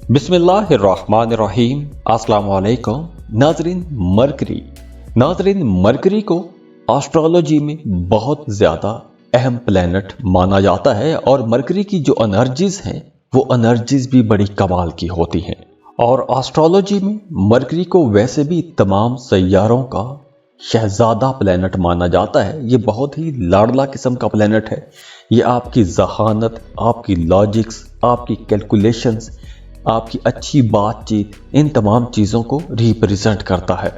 बिस्मिल्लाहिर्रहमानिर्रहीम। अस्सलाम वालेकुम नाजरीन मरकरी को एस्ट्रोलॉजी में बहुत ज़्यादा अहम प्लैनेट माना जाता है और मरकरी की जो एनर्जीज हैं वो एनर्जीज भी बड़ी कमाल की होती हैं। और एस्ट्रोलॉजी में मरकरी को वैसे भी तमाम सैयारों का शहजादा प्लैनेट माना जाता है। ये बहुत ही लाडला किस्म का प्लैनेट है। ये आपकी जहानत, आपकी लॉजिक्स, आपकी कैलकुलेशंस, आपकी अच्छी बातचीत, इन तमाम चीज़ों को रिप्रेजेंट करता है।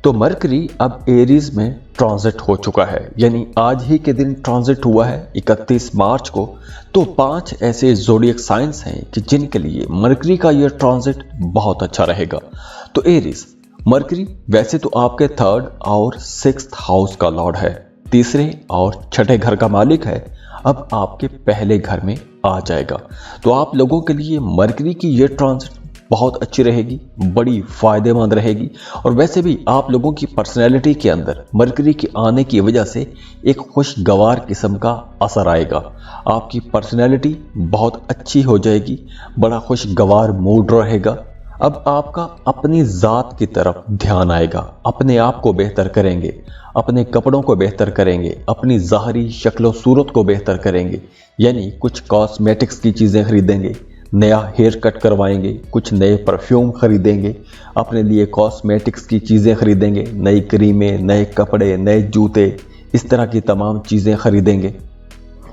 तो मरकरी अब एरीज में ट्रांजिट हो चुका है, यानी आज ही के दिन ट्रांजिट हुआ है 31 मार्च को। तो 5 ऐसे ज़ोडिएक साइंस हैं कि जिनके लिए मरकरी का ये ट्रांजिट बहुत अच्छा रहेगा। तो एरीज, मरकरी वैसे तो आपके 3rd और 6th हाउस का लॉर्ड है, तीसरे और छठे घर का मालिक है। अब आपके पहले घर में आ जाएगा। तो आप लोगों के लिए मरकरी की ये ट्रांजिट बहुत अच्छी रहेगी, बड़ी फायदेमंद रहेगी। और वैसे भी आप लोगों की पर्सनैलिटी के अंदर मरकरी के आने की वजह से एक खुशगवार किस्म का असर आएगा। आपकी पर्सनैलिटी बहुत अच्छी हो जाएगी, बड़ा खुशगवार मूड रहेगा। अब आपका अपनी ज़ात की तरफ ध्यान आएगा, अपने आप को बेहतर करेंगे, अपने कपड़ों को बेहतर करेंगे, अपनी ज़ाहरी शक्ल और सूरत को बेहतर करेंगे। यानी कुछ कॉस्मेटिक्स की चीज़ें खरीदेंगे, नया हेयर कट करवाएंगे, कुछ नए परफ्यूम खरीदेंगे, अपने लिए कॉस्मेटिक्स की चीज़ें खरीदेंगे, नई क्रीमें, नए कपड़े, नए जूते, इस तरह की तमाम चीज़ें खरीदेंगे।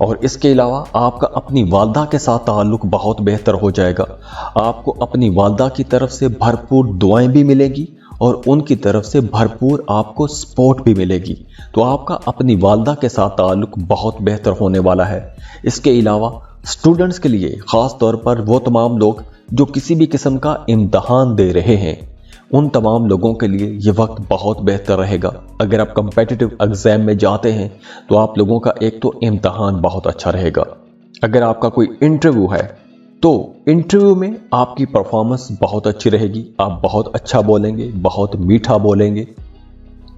और इसके अलावा आपका अपनी वालदा के साथ ताल्लुक़ बहुत बेहतर हो जाएगा। आपको अपनी वालदा की तरफ से भरपूर दुआएं भी मिलेगी और उनकी तरफ से भरपूर आपको सपोर्ट भी मिलेगी। तो आपका अपनी वालदा के साथ ताल्लुक़ बहुत बेहतर होने वाला है। इसके अलावा स्टूडेंट्स के लिए ख़ास तौर पर वो तमाम लोग जो किसी भी किस्म का इम्तहान दे रहे हैं, उन तमाम लोगों के लिए ये वक्त बहुत बेहतर रहेगा। अगर आप कम्पिटिटिव एग्ज़ाम में जाते हैं तो आप लोगों का एक तो इम्तहान बहुत अच्छा रहेगा। अगर आपका कोई इंटरव्यू है तो इंटरव्यू में आपकी परफॉर्मेंस बहुत अच्छी रहेगी, आप बहुत अच्छा बोलेंगे, बहुत मीठा बोलेंगे।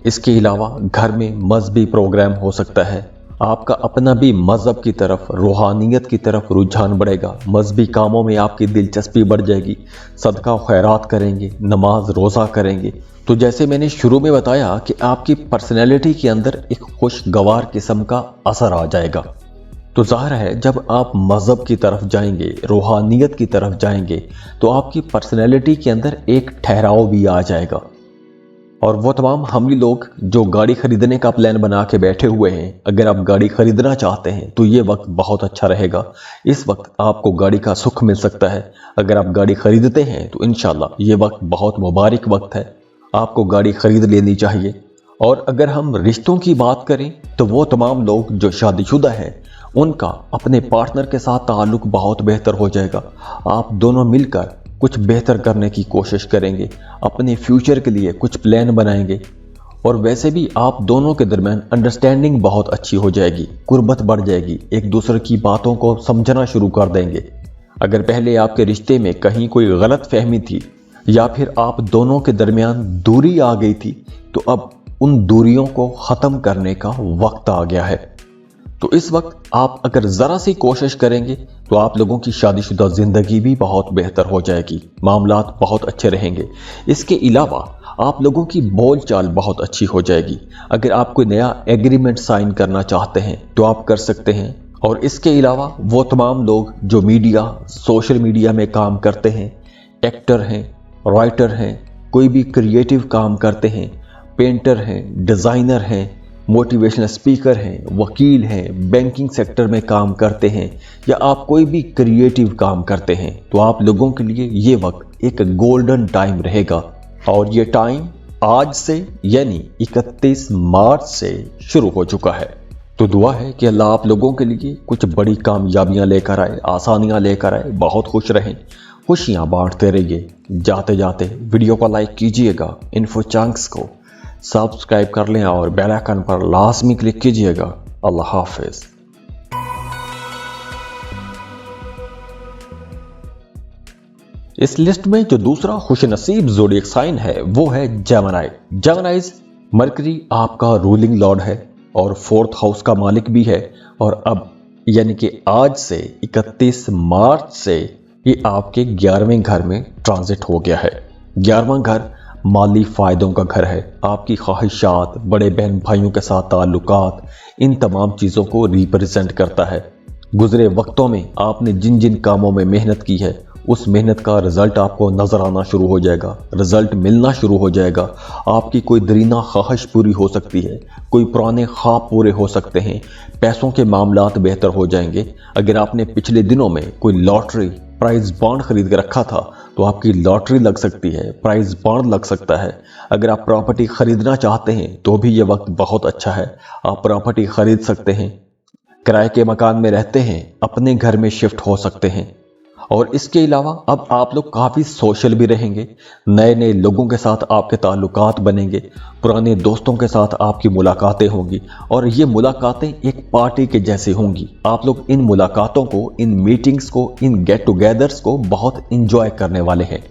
इसके अलावा घर में मजहबी प्रोग्राम हो सकता है, आपका अपना भी मज़हब की तरफ, रूहानियत की तरफ रुझान बढ़ेगा, मजहबी कामों में आपकी दिलचस्पी बढ़ जाएगी, सदका खैरात करेंगे, नमाज रोज़ा करेंगे। तो जैसे मैंने शुरू में बताया कि आपकी पर्सनैलिटी के अंदर एक खुशगवार किस्म का असर आ जाएगा। तो ज़ाहिर है जब आप मज़हब की तरफ जाएंगे, रूहानियत की तरफ जाएंगे, तो आपकी पर्सनैलिटी के अंदर एक ठहराव भी आ जाएगा। और वो तमाम हमली लोग जो गाड़ी खरीदने का प्लान बना के बैठे हुए हैं, अगर आप गाड़ी खरीदना चाहते हैं तो ये वक्त बहुत अच्छा रहेगा। इस वक्त आपको गाड़ी का सुख मिल सकता है। अगर आप गाड़ी खरीदते हैं तो इंशाल्लाह ये वक्त बहुत मुबारक वक्त है, आपको गाड़ी खरीद लेनी चाहिए। और अगर हम रिश्तों की बात करें तो वो तमाम लोग जो शादीशुदा हैं, उनका अपने पार्टनर के साथ ताल्लुक़ बहुत बेहतर हो जाएगा। आप दोनों मिलकर कुछ बेहतर करने की कोशिश करेंगे, अपने फ्यूचर के लिए कुछ प्लान बनाएंगे। और वैसे भी आप दोनों के दरमियान अंडरस्टैंडिंग बहुत अच्छी हो जाएगी, कुर्बत बढ़ जाएगी, एक दूसरे की बातों को समझना शुरू कर देंगे। अगर पहले आपके रिश्ते में कहीं कोई गलत फहमी थी या फिर आप दोनों के दरमियान दूरी आ गई थी, तो अब उन दूरियों को ख़त्म करने का वक्त आ गया है। तो इस वक्त आप अगर ज़रा सी कोशिश करेंगे तो आप लोगों की शादीशुदा ज़िंदगी भी बहुत बेहतर हो जाएगी, मामलात बहुत अच्छे रहेंगे। इसके अलावा आप लोगों की बोल चाल बहुत अच्छी हो जाएगी। अगर आप कोई नया एग्रीमेंट साइन करना चाहते हैं तो आप कर सकते हैं। और इसके अलावा वो तमाम लोग जो मीडिया, सोशल मीडिया में काम करते हैं, एक्टर हैं, राइटर हैं, कोई भी क्रिएटिव काम करते हैं, पेंटर हैं, डिज़ाइनर हैं, मोटिवेशनल स्पीकर हैं, वकील हैं, बैंकिंग सेक्टर में काम करते हैं, या आप कोई भी क्रिएटिव काम करते हैं, तो आप लोगों के लिए ये वक्त एक गोल्डन टाइम रहेगा। और ये टाइम आज से यानी 31 मार्च से शुरू हो चुका है। तो दुआ है कि अल्लाह आप लोगों के लिए कुछ बड़ी कामयाबियां लेकर आए, आसानियां लेकर आए, बहुत खुश रहें, खुशियां बांटते रहिए। जाते जाते वीडियो को लाइक कीजिएगा, इन्फो चंक्स को सब्सक्राइब कर लें और बेल आइकन पर लाजमी क्लिक कीजिएगा। अल्लाह हाफिज। इस लिस्ट में जो दूसरा खुशनसीब ज़ोडिएक साइन है वो है जेमिनी। जेमिनीज, मरकरी आपका रूलिंग लॉर्ड है और 4th हाउस का मालिक भी है। और अब यानी कि आज से 31 मार्च से ये आपके 11वें घर में ट्रांजिट हो गया है। 11वां घर माली फायदों का घर है। आपकी ख्वाहिशात, बड़े बहन भाइयों के साथ ताल्लुकात, इन तमाम चीज़ों को रिप्रेजेंट करता है। गुजरे वक्तों में आपने जिन जिन कामों में मेहनत की है, उस मेहनत का रिजल्ट आपको नजर आना शुरू हो जाएगा, रिजल्ट मिलना शुरू हो जाएगा। आपकी कोई दरीना ख्वाहिश पूरी हो सकती है, कोई पुराने ख्वाब पूरे हो सकते हैं, पैसों के मामलात बेहतर हो जाएंगे। अगर आपने पिछले दिनों में कोई लॉटरी प्राइज बॉन्ड खरीद के रखा था तो आपकी लॉटरी लग सकती है, प्राइज बॉन्ड लग सकता है। अगर आप प्रॉपर्टी खरीदना चाहते हैं तो भी ये वक्त बहुत अच्छा है, आप प्रॉपर्टी खरीद सकते हैं। किराए के मकान में रहते हैं, अपने घर में शिफ्ट हो सकते हैं। और इसके अलावा अब आप लोग काफ़ी सोशल भी रहेंगे, नए नए लोगों के साथ आपके ताल्लुकात बनेंगे, पुराने दोस्तों के साथ आपकी मुलाकातें होंगी और ये मुलाकातें एक पार्टी के जैसे होंगी। आप लोग इन मुलाकातों को, इन मीटिंग्स को, इन गेट टुगेदर्स को बहुत इंजॉय करने वाले हैं।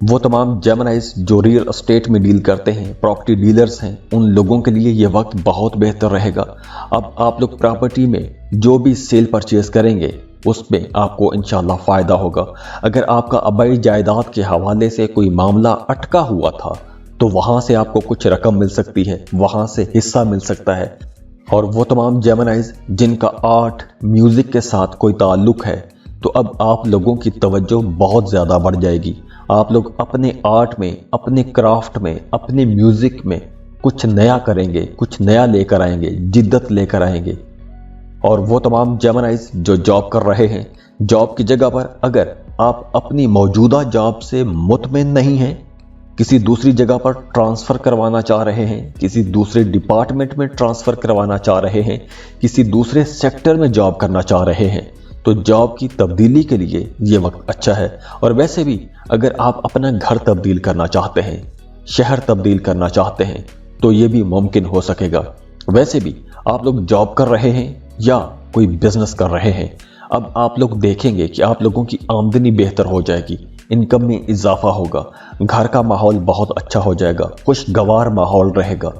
वो तमाम जेमिनाइज जो रियल एस्टेट में डील करते हैं, प्रॉपर्टी डीलर्स हैं, उन लोगों के लिए ये वक्त बहुत बेहतर रहेगा। अब आप लोग प्रॉपर्टी में जो भी सेल परचेज करेंगे उसमें आपको इंशाल्लाह फ़ायदा होगा। अगर आपका आबाई जायदाद के हवाले से कोई मामला अटका हुआ था तो वहाँ से आपको कुछ रकम मिल सकती है, वहाँ से हिस्सा मिल सकता है। और वो तमाम जेमिनाइज जिनका आर्ट, म्यूज़िक के साथ कोई ताल्लुक़ है, तो अब आप लोगों की तवज्जो बहुत ज़्यादा बढ़ जाएगी। आप लोग अपने आर्ट में, अपने क्राफ्ट में, अपने म्यूज़िक में कुछ नया करेंगे, कुछ नया लेकर आएंगे, जिद्दत लेकर आएंगे। और वो तमाम जेमिनाइज जो जॉब कर रहे हैं, जॉब की जगह पर अगर आप अपनी मौजूदा जॉब से मुतमिन नहीं हैं, किसी दूसरी जगह पर ट्रांसफ़र करवाना चाह रहे हैं, किसी दूसरे डिपार्टमेंट में ट्रांसफ़र करवाना चाह रहे हैं, किसी दूसरे सेक्टर में जॉब करना चाह रहे हैं, तो जॉब की तब्दीली के लिए ये वक्त अच्छा है। और वैसे भी अगर आप अपना घर तब्दील करना चाहते हैं, शहर तब्दील करना चाहते हैं, तो ये भी मुमकिन हो सकेगा। वैसे भी आप लोग जॉब कर रहे हैं या कोई बिजनेस कर रहे हैं, अब आप लोग देखेंगे कि आप लोगों की आमदनी बेहतर हो जाएगी, इनकम में इजाफा होगा, घर का माहौल बहुत अच्छा हो जाएगा, खुशगवार माहौल रहेगा।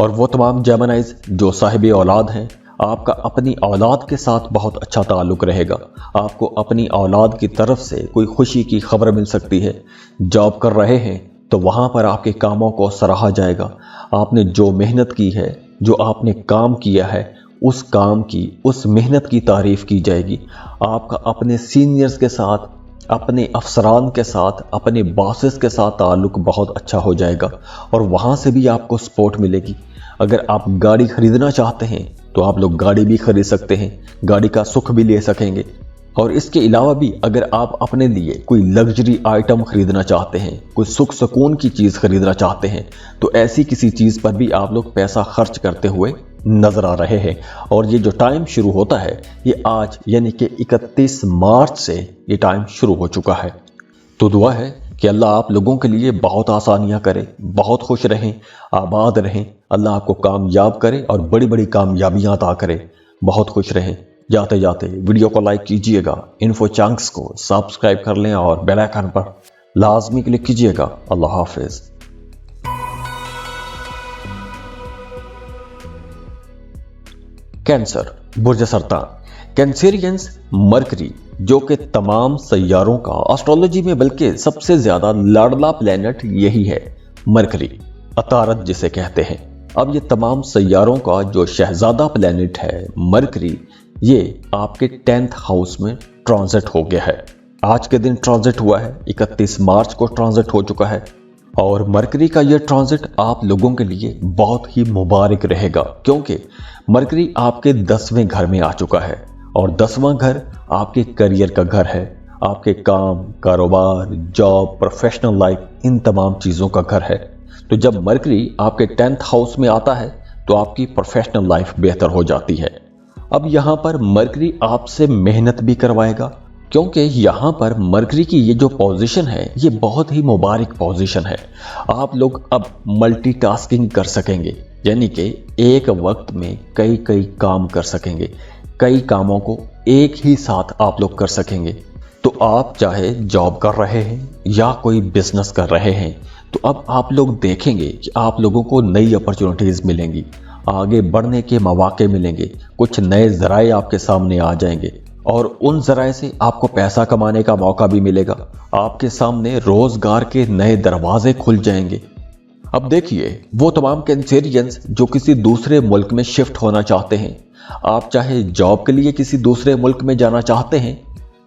और वो तमाम जेमिनाइज जो साहिब औलाद हैं, आपका अपनी औलाद के साथ बहुत अच्छा ताल्लुक़ रहेगा। आपको अपनी औलाद की तरफ से कोई खुशी की खबर मिल सकती है। जॉब कर रहे हैं तो वहाँ पर आपके कामों को सराहा जाएगा। आपने जो मेहनत की है, जो आपने काम किया है, उस काम की, उस मेहनत की तारीफ़ की जाएगी। आपका अपने सीनियर्स के साथ, अपने अफसरान के साथ, अपने बॉसेस के साथ ताल्लुक़ बहुत अच्छा हो जाएगा और वहाँ से भी आपको सपोर्ट मिलेगी। अगर आप गाड़ी खरीदना चाहते हैं तो आप लोग गाड़ी भी खरीद सकते हैं, गाड़ी का सुख भी ले सकेंगे। और इसके अलावा भी अगर आप अपने लिए कोई लग्जरी आइटम खरीदना चाहते हैं, कोई सुख सुकून की चीज़ खरीदना चाहते हैं, तो ऐसी किसी चीज़ पर भी आप लोग पैसा खर्च करते हुए नज़र आ रहे हैं। और ये जो टाइम शुरू होता है, ये आज यानी कि 31 मार्च से ये टाइम शुरू हो चुका है। तो दुआ है कि अल्लाह आप लोगों के लिए बहुत आसानियाँ करे, बहुत खुश रहें, आबाद रहें, अल्लाह आपको कामयाब करे और बड़ी बड़ी कामयाबियाँ अता करे। बहुत खुश रहें। जाते जाते वीडियो को लाइक कीजिएगा, इन्फो चंक्स को सब्सक्राइब कर लें और बेल आइकन पर लाजमी क्लिक कीजिएगा। अल्लाह हाफिज़। कैंसर, बुर्ज सरतान। कैंसेरियंस मरकरी जो कि तमाम सैयारों का एस्ट्रोलॉजी में बल्कि सबसे ज्यादा लाडला प्लेनेट यही है, मरकरी, अतारत जिसे कहते हैं। अब ये तमाम सैयारों का जो शहजादा प्लेनेट है मरकरी, ये आपके 10th हाउस में ट्रांजिट हो गया है। आज के दिन ट्रांजिट हुआ है, 31 मार्च को ट्रांजिट हो चुका है। और मरकरी का ये ट्रांजिट आप लोगों के लिए बहुत ही मुबारक रहेगा, क्योंकि मरकरी आपके 10वें घर में आ चुका है और 10वां घर आपके करियर का घर है, आपके काम, कारोबार, जॉब, प्रोफेशनल लाइफ, इन तमाम चीज़ों का घर है। तो जब मरकरी आपके 10th हाउस में आता है तो आपकी प्रोफेशनल लाइफ बेहतर हो जाती है। अब यहाँ पर मरकरी आपसे मेहनत भी करवाएगा, क्योंकि यहाँ पर मरकरी की ये जो पोजीशन है ये बहुत ही मुबारक पोजीशन है। आप लोग अब मल्टीटास्किंग कर सकेंगे, यानी कि एक वक्त में कई कई काम कर सकेंगे, कई कामों को एक ही साथ आप लोग कर सकेंगे। तो आप चाहे जॉब कर रहे हैं या कोई बिजनेस कर रहे हैं, तो अब आप लोग देखेंगे कि आप लोगों को नई अपॉर्चुनिटीज़ मिलेंगी, आगे बढ़ने के मौके मिलेंगे, कुछ नए ज़राए आपके सामने आ जाएंगे और उन जराए से आपको पैसा कमाने का मौका भी मिलेगा। आपके सामने रोजगार के नए दरवाजे खुल जाएंगे। अब देखिए, वो तमाम कैंसेरियंस जो किसी दूसरे मुल्क में शिफ्ट होना चाहते हैं, आप चाहे जॉब के लिए किसी दूसरे मुल्क में जाना चाहते हैं,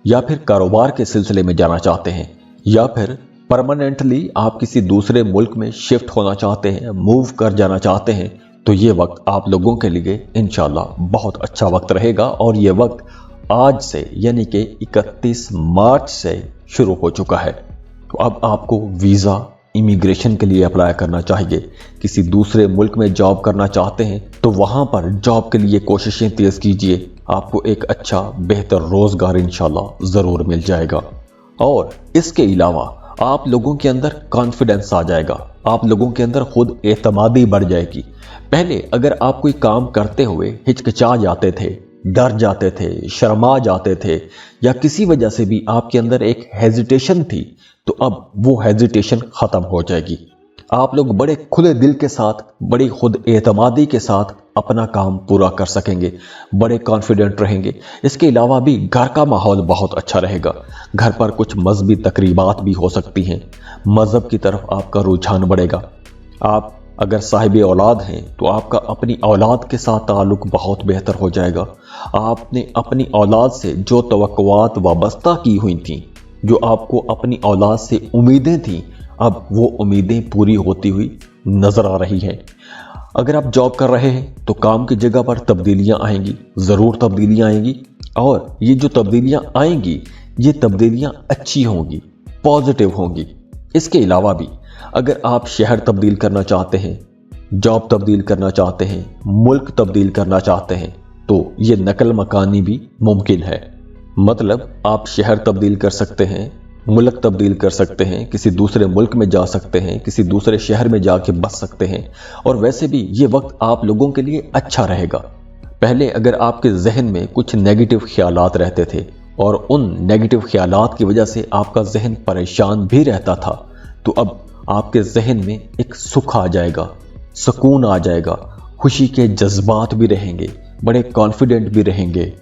या फिर कारोबार के सिलसिले में जाना चाहते हैं, या फिर परमानेंटली आप किसी दूसरे मुल्क में शिफ्ट होना चाहते हैं, मूव कर जाना चाहते हैं, तो ये वक्त आप लोगों के लिए इंशाल्लाह बहुत अच्छा वक्त रहेगा। और ये वक्त आज से यानी कि 31 मार्च से शुरू हो चुका है। तो अब आपको वीज़ा इमिग्रेशन के लिए अप्लाई करना चाहिए। किसी दूसरे मुल्क में जॉब करना चाहते हैं तो वहाँ पर जॉब के लिए कोशिशें तेज़ कीजिए। आपको एक अच्छा बेहतर रोज़गार इंशाल्लाह ज़रूर मिल जाएगा। और इसके अलावा आप लोगों के अंदर कॉन्फिडेंस आ जाएगा, आप लोगों के अंदर खुद एतमादी बढ़ जाएगी। पहले अगर आप कोई काम करते हुए हिचकिचा जाते थे, डर जाते थे, शर्मा जाते थे, या किसी वजह से भी आपके अंदर एक हेजिटेशन थी, तो अब वो हेजिटेशन ख़त्म हो जाएगी। आप लोग बड़े खुले दिल के साथ, बड़ी खुद एतमादी के साथ अपना काम पूरा कर सकेंगे, बड़े कॉन्फिडेंट रहेंगे। इसके अलावा भी घर का माहौल बहुत अच्छा रहेगा। घर पर कुछ मजहबी तकरीबात भी हो सकती हैं, मज़हब की तरफ आपका रुझान बढ़ेगा। आप अगर साहिब औलाद हैं तो आपका अपनी औलाद के साथ ताल्लुक बहुत बेहतर हो जाएगा। आपने अपनी औलाद से जो तवक्कुआत वाबस्ता की हुई थी, जो आपको अपनी औलाद से उम्मीदें थीं, अब वो उम्मीदें पूरी होती हुई नज़र आ रही हैं। अगर आप जॉब कर रहे हैं तो काम की जगह पर तब्दीलियां आएंगी, ज़रूर तब्दीलियां आएंगी। और ये जो तब्दीलियां आएंगी, ये तब्दीलियां अच्छी होंगी, पॉजिटिव होंगी। इसके अलावा भी अगर आप शहर तब्दील करना चाहते हैं, जॉब तब्दील करना चाहते हैं, मुल्क तब्दील करना चाहते हैं, तो ये नकल मकानी भी मुमकिन है। मतलब आप शहर तब्दील कर सकते हैं, मुल्क तब्दील कर सकते हैं, किसी दूसरे मुल्क में जा सकते हैं, किसी दूसरे शहर में जाके बस सकते हैं। और वैसे भी ये वक्त आप लोगों के लिए अच्छा रहेगा। पहले अगर आपके जहन में कुछ नेगेटिव ख्यालात रहते थे और उन नेगेटिव ख्यालात की वजह से आपका जहन परेशान भी रहता था, तो अब आपके जहन में एक सुख आ जाएगा, सुकून आ जाएगा, खुशी के जज्बात भी रहेंगे, बड़े कॉन्फिडेंट भी रहेंगे।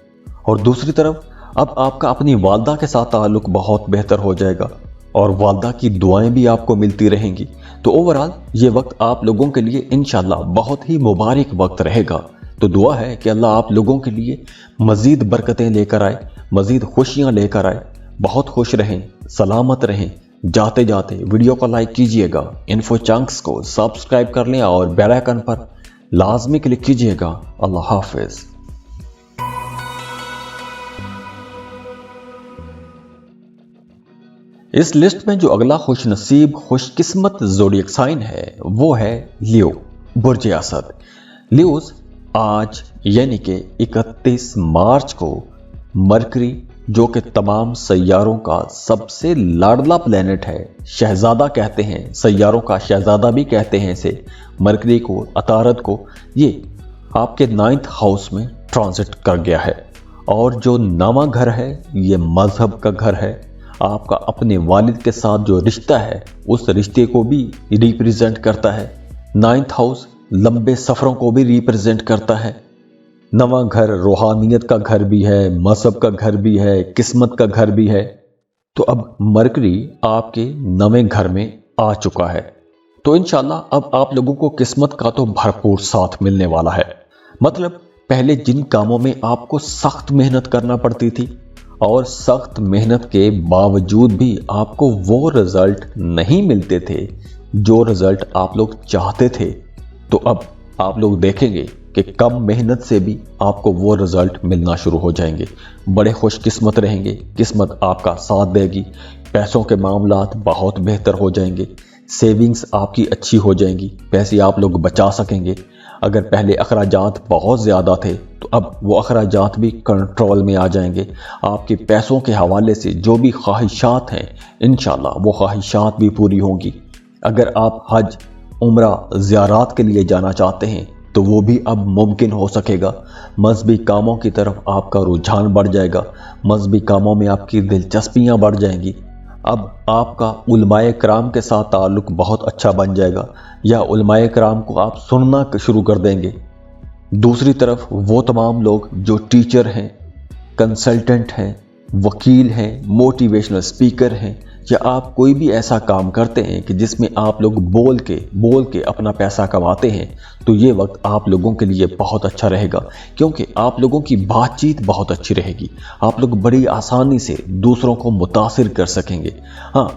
और दूसरी तरफ अब आपका अपनी वालदा के साथ ताल्लुक बहुत बेहतर हो जाएगा और वालदा की दुआएं भी आपको मिलती रहेंगी। तो ओवरऑल ये वक्त आप लोगों के लिए इंशाल्लाह बहुत ही मुबारक वक्त रहेगा। तो दुआ है कि अल्लाह आप लोगों के लिए मज़ीद बरकतें लेकर आए, मज़ीद खुशियाँ लेकर आए। बहुत खुश रहें, सलामत रहें। जाते जाते वीडियो को लाइक कीजिएगा, इन्फो चंक्स को सब्सक्राइब कर लें और बेल आइकन पर लाजमी क्लिक कीजिएगा। अल्लाह हाफिज़। इस लिस्ट में जो अगला खुश नसीब खुशकिस्मत ज़ोडिएक साइन है वो है लियो, बुर्ज असद। लियोस आज यानी कि 31 मार्च को मरकरी, जो कि तमाम सैयारों का सबसे लाडला प्लेनेट है, शहजादा कहते हैं, सैयारों का शहजादा भी कहते हैं इसे, मरकरी को, अतारद को, ये आपके 9th हाउस में ट्रांजिट कर गया है। और जो नवा घर है ये मजहब का घर है। आपका अपने वालिद के साथ जो रिश्ता है उस रिश्ते को भी रिप्रेजेंट करता है। 9th हाउस लंबे सफ़रों को भी रिप्रेजेंट करता है। नवा घर रूहानियत का घर भी है, मजहब का घर भी है, किस्मत का घर भी है। तो अब मरकरी आपके नवे घर में आ चुका है। तो इंशाल्लाह अब आप लोगों को किस्मत का तो भरपूर साथ मिलने वाला है। मतलब पहले जिन कामों में आपको सख्त मेहनत करना पड़ती थी और सख्त मेहनत के बावजूद भी आपको वो रिजल्ट नहीं मिलते थे जो रिजल्ट आप लोग चाहते थे, तो अब आप लोग देखेंगे कि कम मेहनत से भी आपको वो रिजल्ट मिलना शुरू हो जाएंगे। बड़े खुशकिस्मत रहेंगे, किस्मत आपका साथ देगी, पैसों के मामलात बहुत बेहतर हो जाएंगे, सेविंग्स आपकी अच्छी हो जाएंगी, पैसे आप लोग बचा सकेंगे। अगर पहले अखराजात बहुत ज़्यादा थे तो अब वो अखराजात भी कंट्रोल में आ जाएंगे। आपके पैसों के हवाले से जो भी ख्वाहिशात हैं इंशाल्लाह वो ख्वाहिशात भी पूरी होंगी। अगर आप हज, उम्रा, ज़ियारात के लिए जाना चाहते हैं तो वो भी अब मुमकिन हो सकेगा। मजहबी कामों की तरफ आपका रुझान बढ़ जाएगा, मजहबी कामों में आपकी दिलचस्पियाँ बढ़ जाएंगी। अब आपका उलमाए कराम के साथ ताल्लुक़ बहुत अच्छा बन जाएगा या उलमाए कराम को आप सुनना शुरू कर देंगे। दूसरी तरफ वो तमाम लोग जो टीचर हैं, कंसल्टेंट हैं, वकील हैं, मोटिवेशनल स्पीकर हैं, या आप कोई भी ऐसा काम करते हैं कि जिसमें आप लोग बोल के अपना पैसा कमाते हैं, तो ये वक्त आप लोगों के लिए बहुत अच्छा रहेगा, क्योंकि आप लोगों की बातचीत बहुत अच्छी रहेगी। आप लोग बड़ी आसानी से दूसरों को मुतासिर कर सकेंगे। हाँ,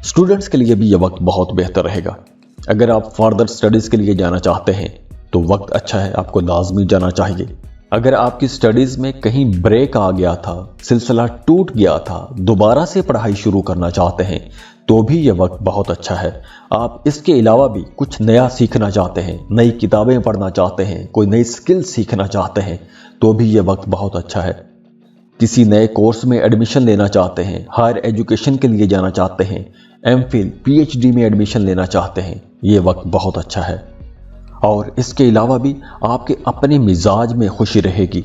स्टूडेंट्स के लिए भी ये वक्त बहुत बेहतर रहेगा। अगर आप फर्दर स्टडीज़ के लिए जाना चाहते हैं तो वक्त अच्छा है, आपको लाजमी जाना चाहिए। अगर आपकी स्टडीज़ में कहीं ब्रेक आ गया था, सिलसिला टूट गया था, दोबारा से पढ़ाई शुरू करना चाहते हैं, तो भी ये वक्त बहुत अच्छा है। आप इसके अलावा भी कुछ नया सीखना चाहते हैं, नई किताबें पढ़ना चाहते हैं, कोई नई स्किल सीखना चाहते हैं, तो भी ये वक्त बहुत अच्छा है। किसी नए कोर्स में एडमिशन लेना चाहते हैं, हायर एजुकेशन के लिए जाना चाहते हैं, एमफिल, पीएचडी में एडमिशन लेना चाहते हैं, ये वक्त बहुत अच्छा है। और इसके अलावा भी आपके अपने मिजाज में खुशी रहेगी।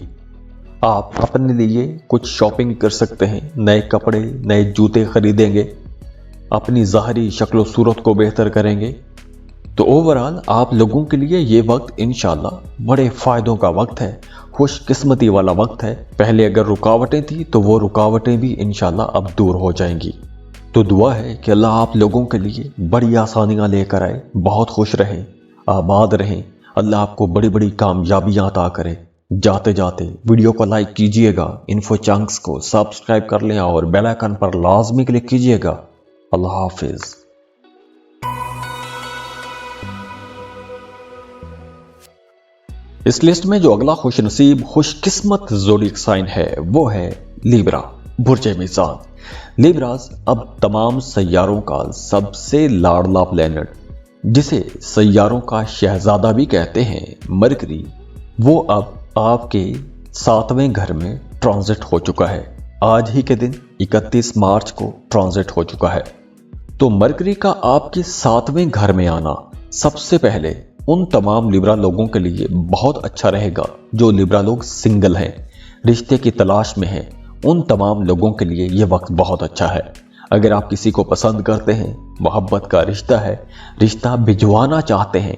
आप अपने लिए कुछ शॉपिंग कर सकते हैं, नए कपड़े, नए जूते खरीदेंगे, अपनी ज़ाहरी शक्ल सूरत को बेहतर करेंगे। तो ओवरऑल आप लोगों के लिए ये वक्त इंशाल्लाह बड़े फ़ायदों का वक्त है, खुशकिस्मती वाला वक्त है। पहले अगर रुकावटें थी तो वो रुकावटें भी इंशाल्लाह अब दूर हो जाएंगी। तो दुआ है कि अल्लाह आप लोगों के लिए बड़ी आसानियाँ लेकर आए, बहुत खुश रहें, आबाद रहें, अल्लाह आपको बड़ी बड़ी कामयाबियाँ अता करे। जाते जाते वीडियो को लाइक कीजिएगा, इन्फो चंक्स को सब्सक्राइब कर लें और बेल आइकन पर लाजमी क्लिक कीजिएगा। अल्लाह हाफिज। इस लिस्ट में जो अगला खुशनसीब खुशकिस्मत ज़ोडिएक साइन है वो है लिब्रा, बुर्ज मीज़ान। लिब्रास अब तमाम सैयारों का सबसे लाडला प्लैनेट, जिसे सैयारों का शहजादा भी कहते हैं, मरकरी, वो अब आपके 7वें घर में ट्रांजिट हो चुका है। आज ही के दिन 31 मार्च को ट्रांजिट हो चुका है। तो मरकरी का आपके 7वें घर में आना सबसे पहले उन तमाम लिब्रा लोगों के लिए बहुत अच्छा रहेगा जो लिब्रा लोग सिंगल हैं, रिश्ते की तलाश में हैं। उन तमाम लोगों के लिए ये वक्त बहुत अच्छा है। अगर आप किसी को पसंद करते हैं, मोहब्बत का रिश्ता है, रिश्ता भिजवाना चाहते हैं,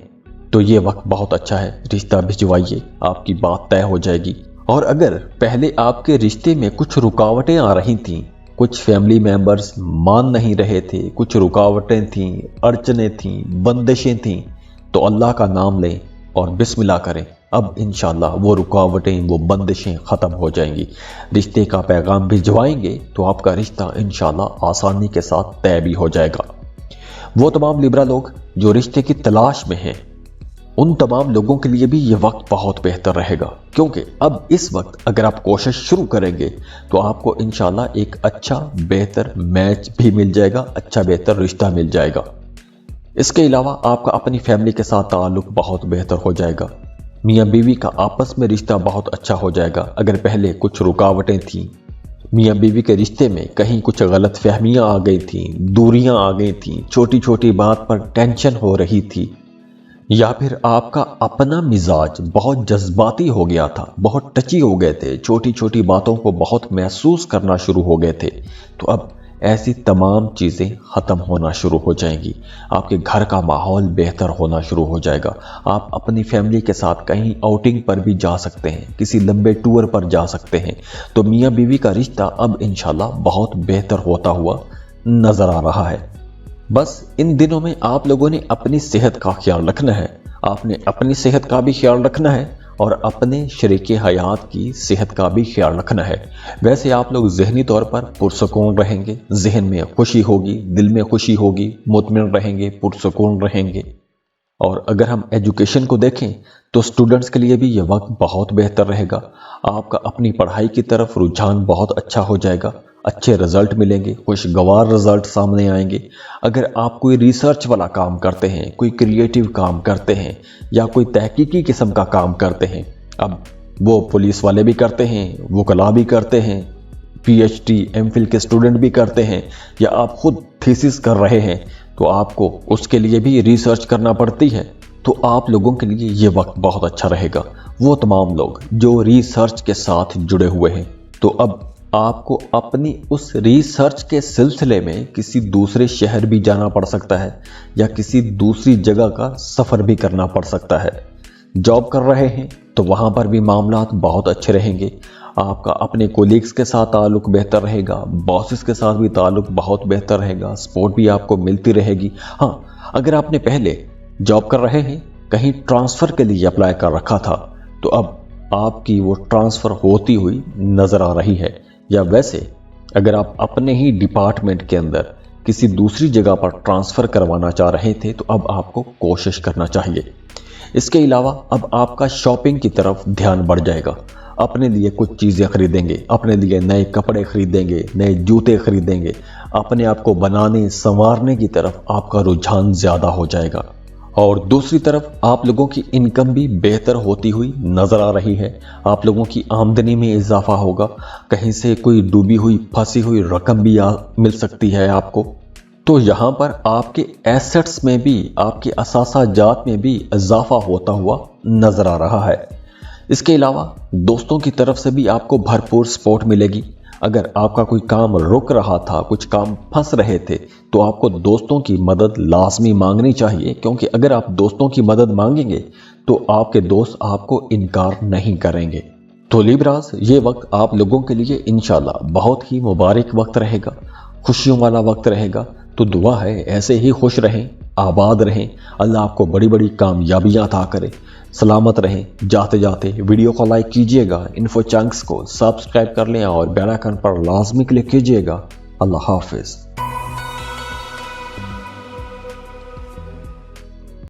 तो ये वक्त बहुत अच्छा है। रिश्ता भिजवाइए, आपकी बात तय हो जाएगी। और अगर पहले आपके रिश्ते में कुछ रुकावटें आ रही थीं, कुछ फैमिली मेंबर्स मान नहीं रहे थे, कुछ रुकावटें थीं, अड़चनें थीं, बंदिशें थीं, तो अल्लाह का नाम लें और बिस्मिल्लाह करें। अब इंशाल्लाह वो रुकावटें, वो बंदिशें ख़त्म हो जाएंगी। रिश्ते का पैगाम भिजवाएंगे तो आपका रिश्ता इंशाल्लाह आसानी के साथ तय भी हो जाएगा। वो तमाम लिब्रा लोग जो रिश्ते की तलाश में हैं, उन तमाम लोगों के लिए भी ये वक्त बहुत बेहतर रहेगा, क्योंकि अब इस वक्त अगर आप कोशिश शुरू करेंगे तो आपको इंशाल्लाह एक अच्छा बेहतर मैच भी मिल जाएगा, अच्छा बेहतर रिश्ता मिल जाएगा। इसके अलावा आपका अपनी फैमिली के साथ ताल्लुक बहुत बेहतर हो जाएगा। मियाँ बीवी का आपस में रिश्ता बहुत अच्छा हो जाएगा। अगर पहले कुछ रुकावटें थीं, मियाँ बीवी के रिश्ते में कहीं कुछ गलत फहमियाँ आ गई थीं, दूरियाँ आ गई थीं, छोटी छोटी बात पर टेंशन हो रही थी, या फिर आपका अपना मिजाज बहुत जज्बाती हो गया था, बहुत टची हो गए थे, छोटी छोटी बातों को बहुत महसूस करना शुरू हो गए थे, तो अब ऐसी तमाम चीज़ें ख़त्म होना शुरू हो जाएंगी। आपके घर का माहौल बेहतर होना शुरू हो जाएगा। आप अपनी फैमिली के साथ कहीं आउटिंग पर भी जा सकते हैं, किसी लंबे टूर पर जा सकते हैं। तो मियाँ बीवी का रिश्ता अब इंशाल्लाह बहुत बेहतर होता हुआ नज़र आ रहा है। बस इन दिनों में आप लोगों ने अपनी सेहत का ख्याल रखना है। आपने अपनी सेहत का भी ख्याल रखना है और अपने शरीके हयात की सेहत का भी ख्याल रखना है। वैसे आप लोग ज़हनी तौर पर पुरसकून रहेंगे, जहन में खुशी होगी, दिल में खुशी होगी, मुतमिन रहेंगे, पुरसकून रहेंगे। और अगर हम एजुकेशन को देखें तो स्टूडेंट्स के लिए भी ये वक्त बहुत बेहतर रहेगा। आपका अपनी पढ़ाई की तरफ रुझान बहुत अच्छा हो जाएगा, अच्छे रिजल्ट मिलेंगे, खुशगवार रिजल्ट सामने आएंगे। अगर आप कोई रिसर्च वाला काम करते हैं, कोई क्रिएटिव काम करते हैं या कोई तहकीकी किस्म का काम करते हैं, अब वो पुलिस वाले भी करते हैं, वकला भी करते हैं, पीएचडी एमफिल के स्टूडेंट भी करते हैं, या आप खुद थीसिस कर रहे हैं, तो आपको उसके लिए भी रिसर्च करना पड़ती है। तो आप लोगों के लिए ये वक्त बहुत अच्छा रहेगा। वो तमाम लोग जो रिसर्च के साथ जुड़े हुए हैं, तो अब आपको अपनी उस रिसर्च के सिलसिले में किसी दूसरे शहर भी जाना पड़ सकता है या किसी दूसरी जगह का सफ़र भी करना पड़ सकता है। जॉब कर रहे हैं तो वहाँ पर भी मामलात बहुत अच्छे रहेंगे। آپ کا اپنے کولیگز کے ساتھ تعلق بہتر رہے گا، باسز کے ساتھ بھی تعلق بہت بہتر رہے گا، سپورٹ بھی آپ کو ملتی رہے گی۔ ہاں، اگر آپ نے پہلے جاب کر رہے ہیں، کہیں ٹرانسفر کے لیے اپلائی کر رکھا تھا، تو اب آپ کی وہ ٹرانسفر ہوتی ہوئی نظر آ رہی ہے، یا ویسے اگر آپ اپنے ہی ڈپارٹمنٹ کے اندر کسی دوسری جگہ پر ٹرانسفر کروانا چاہ رہے تھے تو اب آپ کو کوشش کرنا چاہیے۔ اس کے علاوہ اب آپ کا شاپنگ کی طرف دھیان بڑھ جائے گا، اپنے لیے کچھ چیزیں خریدیں گے، اپنے لیے نئے کپڑے خریدیں گے، نئے جوتے خریدیں گے، اپنے آپ کو بنانے سنوارنے کی طرف آپ کا رجحان زیادہ ہو جائے گا۔ اور دوسری طرف آپ لوگوں کی انکم بھی بہتر ہوتی ہوئی نظر آ رہی ہے، آپ لوگوں کی آمدنی میں اضافہ ہوگا، کہیں سے کوئی ڈوبی ہوئی پھنسی ہوئی رقم بھی مل سکتی ہے آپ کو۔ تو یہاں پر آپ کے ایسٹس میں بھی، آپ کے اثاثہ جات میں بھی اضافہ ہوتا ہوا نظر آ رہا ہے۔ اس کے علاوہ دوستوں کی طرف سے بھی آپ کو بھرپور سپورٹ ملے گی۔ اگر آپ کا کوئی کام رک رہا تھا، کچھ کام پھنس رہے تھے، تو آپ کو دوستوں کی مدد لازمی مانگنی چاہیے، کیونکہ اگر آپ دوستوں کی مدد مانگیں گے تو آپ کے دوست آپ کو انکار نہیں کریں گے۔ تو لیبراز، یہ وقت آپ لوگوں کے لیے انشاءاللہ بہت ہی مبارک وقت رہے گا، خوشیوں والا وقت رہے گا۔ تو دعا ہے ایسے ہی خوش رہیں، آباد رہیں، اللہ آپ کو بڑی بڑی کامیابیاں عطا کرے، سلامت رہیں۔ جاتے جاتے ویڈیو کو لائک کیجئے گا، انفو چنکس کو سبسکرائب کر لیں اور بیل آئیکن پر لازمی کلک کیجئے گا۔ اللہ حافظ۔